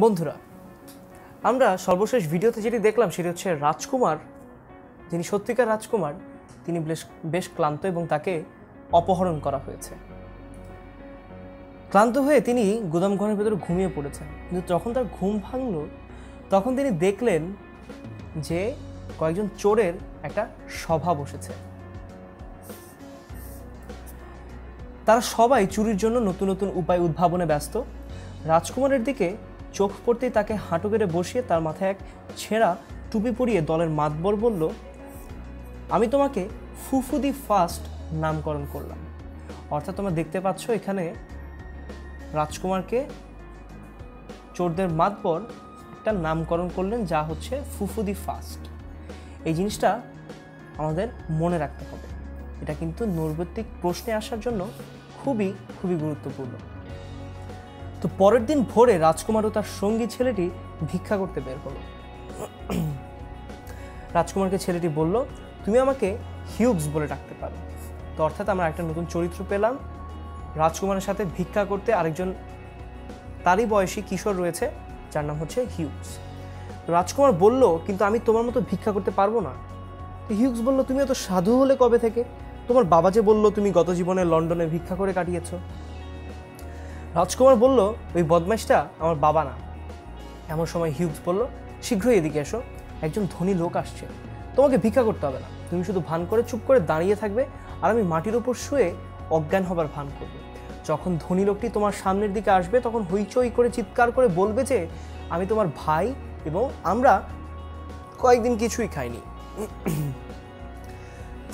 বন্ধুরা, আমরা সর্বশেষ ভিডিওতে যেটি দেখলাম সেটি হচ্ছে রাজকুমার, যিনি সত্যিকার রাজকুমার, তিনি বেশ ক্লান্ত এবং তাকে অপহরণ করা হয়েছে। ক্লান্ত হয়ে তিনি গুদামঘরের ভেতরে ঘুমিয়ে পড়েছেন, কিন্তু যখন তার ঘুম ভাঙল তখন তিনি দেখলেন যে কয়েকজন চোরের একটা সভা বসেছে। তারা সবাই চুরির জন্য নতুন নতুন উপায় উদ্ভাবনে ব্যস্ত। রাজকুমারের দিকে চোখ পড়তেই তাকে হাঁটু গেড়ে বসিয়ে তার মাথায় এক ছেঁড়া টুপি পরিয়ে দলের মাতবর বলল, আমি তোমাকে ফুফু দি ফার্স্ট নামকরণ করলাম। অর্থাৎ তোমরা দেখতে পাচ্ছ এখানে রাজকুমারকে চোরদের মাতবর একটা নামকরণ করলেন, যা হচ্ছে ফুফু দি ফার্স্ট। এই জিনিসটা আমাদের মনে রাখতে হবে, এটা কিন্তু নৈর্ব্যক্তিক প্রশ্নে আসার জন্য খুবই গুরুত্বপূর্ণ। তো পরের দিন ভোরে রাজকুমার ও তার সঙ্গী ছেলেটি ভিক্ষা করতে বের হলো। রাজকুমারকে ছেলেটি বলল, তুমি আমাকে হিউগস বলে ডাকতে পারো। তো অর্থাৎ আমরা একটা নতুন চরিত্র পেলাম, রাজকুমারের সাথে ভিক্ষা করতে আরেকজন তারই বয়সী কিশোর রয়েছে, যার নাম হচ্ছে হিউগস। রাজকুমার বলল, কিন্তু আমি তোমার মতো ভিক্ষা করতে পারবো না। হিউগস বলল, তুমি এত সাধু হলে কবে থেকে? তোমার বাবা যে বলল তুমি গত জীবনে লন্ডনে ভিক্ষা করে কাটিয়েছ। রাজকুমার বলল, ওই বদমাইশটা আমার বাবা না। এমন সময় হিউগস বলল, শীঘ্রই এদিকে এসো, একজন ধনী লোক আসছে, তোমাকে ভিক্ষা করতে হবে না, তুমি শুধু ভান করে চুপ করে দাঁড়িয়ে থাকবে আর আমি মাটির উপর শুয়ে অজ্ঞান হবার ভান করব। যখন ধনী লোকটি তোমার সামনের দিকে আসবে তখন হইচই করে চিৎকার করে বলবে যে আমি তোমার ভাই এবং আমরা কয়েকদিন কিছুই খাইনি।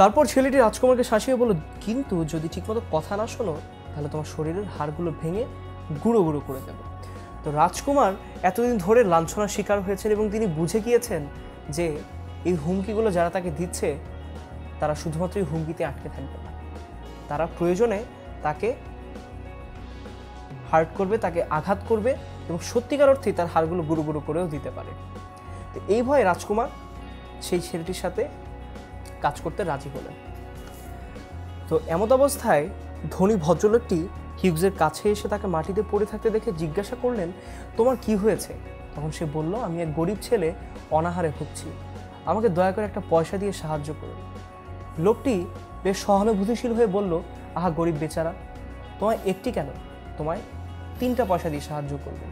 তারপর ছেলেটি রাজকুমারকে শাসিয়ে বলল, কিন্তু যদি ঠিকমতো কথা না শোনো তাহলে তোমার শরীরের হাড়গুলো ভেঙে গুঁড়ো গুঁড়ো করে দেবে। তো রাজকুমার এতদিন ধরে লাঞ্ছনার শিকার হয়েছেন এবং তিনি বুঝে গিয়েছেন যে এই হুমকিগুলো যারা তাকে দিচ্ছে তারা শুধুমাত্র এই হুমকিতে আটকে থাকবে না, তারা প্রয়োজনে তাকে হার্ট করবে, তাকে আঘাত করবে এবং সত্যিকার অর্থেই তার হাড়গুলো গুঁড়ো গুঁড়ো করেও দিতে পারে। তো এই ভয়ে রাজকুমার সেই ছেলেটির সাথে কাজ করতে রাজি হলেন। তো এমত অবস্থায় ধনী ভদ্রলোকটি হিউগসের কাছে এসে তাকে মাটিতে পড়ে থাকতে দেখে জিজ্ঞাসা করলেন, তোমার কি হয়েছে? তখন সে বলল, আমি এক গরিব ছেলে, অনাহারে ভুগছি, আমাকে দয়া করে একটা পয়সা দিয়ে সাহায্য করুন। লোকটি বেশ সহানুভূতিশীল হয়ে বলল, আহা গরিব বেচারা, তোমায় একটি কেন, তোমায় 3টা পয়সা দিয়ে সাহায্য করবে।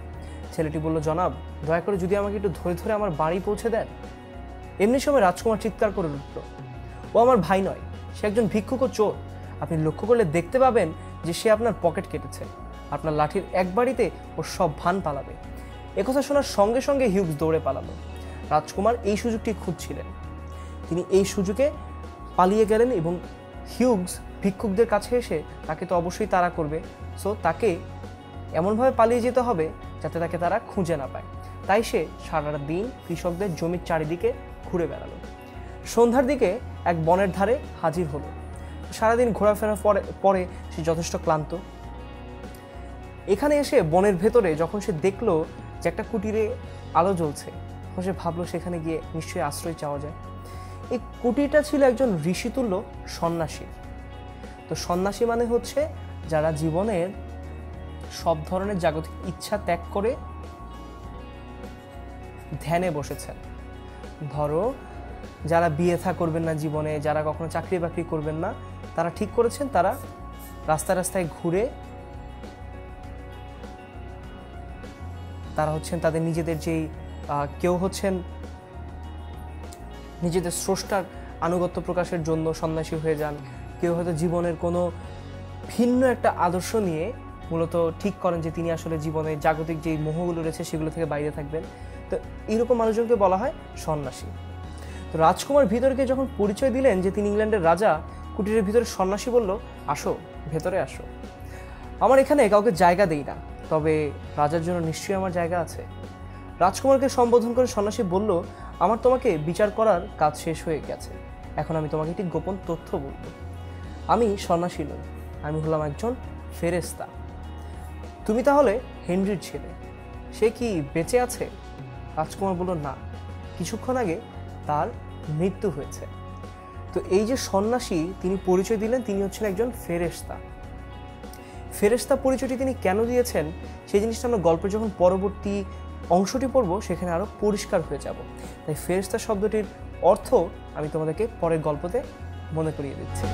ছেলেটি বলল, জনাব দয়া করে যদি আমাকে একটু ধরে ধরে আমার বাড়ি পৌঁছে দেন। এমনি সময় রাজকুমার চিৎকার করে উঠল, ও আমার ভাই নয়, সে একজন ভিক্ষুক ও চোর। আপনি লক্ষ্য করলে দেখতে পাবেন যে সে আপনার পকেট কেটেছে, আপনার লাঠির এক বাড়িতে ওর সব ভান পালাবে। একথা শোনার সঙ্গে সঙ্গে হিউগস দৌড়ে পালালো। রাজকুমার এই সুযোগটি খুঁজছিলেন, তিনি এই সুযোগে পালিয়ে গেলেন এবং হিউগস ভিক্ষুকদের কাছে এসে তাকে তো অবশ্যই তাড়া করবে, সো তাকে এমনভাবে পালিয়ে যেতে হবে যাতে তাকে তারা খুঁজে না পায়। তাই সে সারা দিন কৃষকদের জমির চারিদিকে ঘুরে বেড়ালো। সন্ধ্যার দিকে এক বনের ধারে হাজির হলো। সারাদিন ঘোরাফেরার পরে সে যথেষ্ট ক্লান্ত। এখানে এসে বনের ভেতরে যখন সে দেখলো যে একটা কুটিরে আলো জ্বলছে, তখন সে ভাবলো সেখানে গিয়ে নিশ্চয়ই আশ্রয় চাওয়া যায়। এই কুটিরটা ছিল একজন ঋষিতুল্য সন্ন্যাসী। তো সন্ন্যাসী মানে হচ্ছে যারা জীবনের সব ধরনের জাগতিক ইচ্ছা ত্যাগ করে ধ্যানে বসেছেন। ধরো যারা বিয়ে থা করবেন না জীবনে, যারা কখনো চাকরি বাকরি করবেন না, তারা ঠিক করেছেন তারা রাস্তায় রাস্তায় ঘুরে তারা হচ্ছেন তাদের নিজেদের যেই কেউ হচ্ছেন নিজেদের স্রষ্টার আনুগত্য প্রকাশের জন্য সন্ন্যাসী হয়ে যান, কেউ হয়তো জীবনের কোনো ভিন্ন একটা আদর্শ নিয়ে মূলত ঠিক করেন যে তিনি আসলে জীবনে জাগতিক যেই মোহগুলো রয়েছে সেগুলো থেকে বাইরে থাকবেন। তো এইরকম মানুষজনকে বলা হয় সন্ন্যাসী। তো রাজকুমার ভিতরে গিয়ে যখন পরিচয় দিলেন যে তিনি ইংল্যান্ডের রাজা, কুটিরের ভিতরে সন্ন্যাসী বলল, আসো ভেতরে আসো, আমার এখানে কাউকে জায়গা দেই না, তবে রাজার জন্য নিশ্চয়ই আমার জায়গা আছে। রাজকুমারকে সম্বোধন করে সন্ন্যাসী বলল, আমার তোমাকে বিচার করার কাজ শেষ হয়ে গেছে, এখন আমি তোমাকে একটি গোপন তথ্য বলবো। আমি সন্ন্যাসী নই, আমি হলাম একজন ফেরেশতা। তুমি তাহলে হেনরির ছেলে, সে কি বেঁচে আছে? রাজকুমার বলল, না, কিছুক্ষণ আগে তার মৃত্যু হয়েছে। তো এই যে সন্ন্যাসী তিনি পরিচয় দিলেন, তিনি হচ্ছেন একজন ফেরেশতা। ফেরেশতা পরিচয়টি তিনি কেন দিয়েছেন সেই জিনিসটা আমরা গল্পের যখন পরবর্তী অংশটি পড়ব সেখানে আরও পরিষ্কার হয়ে যাব। তাই ফেরেশতা শব্দটির অর্থ আমি তোমাদেরকে পরের গল্পতে মনে করিয়ে দিচ্ছি।